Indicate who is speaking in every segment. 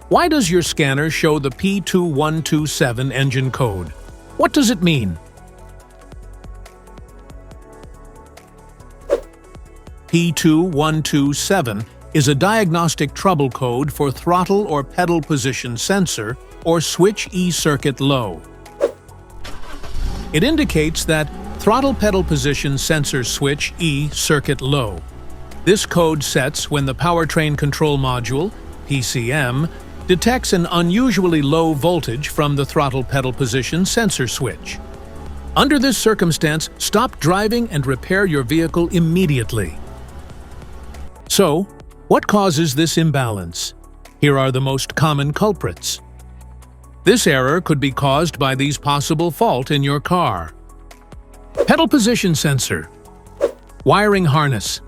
Speaker 1: Why does your scanner show the P2127 engine code? What does it mean? P2127 is a diagnostic trouble code for throttle or pedal position sensor or switch E-circuit low. It indicates that throttle pedal position sensor switch E-circuit low. This code sets when the powertrain control module, PCM, detects an unusually low voltage from the throttle pedal position sensor switch. Under this circumstance, stop driving and repair your vehicle immediately. So, what causes this imbalance? Here are the most common culprits. This error could be caused by these possible faults in your car. Pedal position sensor, wiring harness,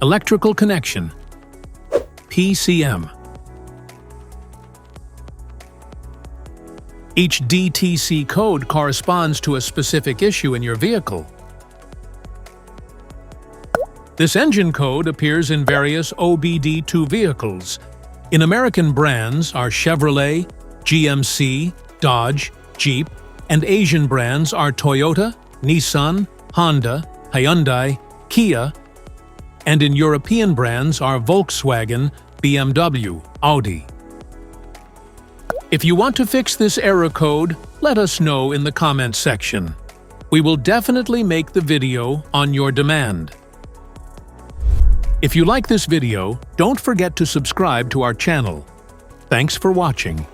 Speaker 1: electrical connection, PCM. Each DTC code corresponds to a specific issue in your vehicle. This engine code appears in various OBD2 vehicles. In American brands are Chevrolet, GMC, Dodge, Jeep, and Asian brands are Toyota, Nissan, Honda, Hyundai, Kia, and in European brands are Volkswagen, BMW, Audi. If you want to fix this error code, let us know in the comments section. We will definitely make the video on your demand. If you like this video, don't forget to subscribe to our channel. Thanks for watching.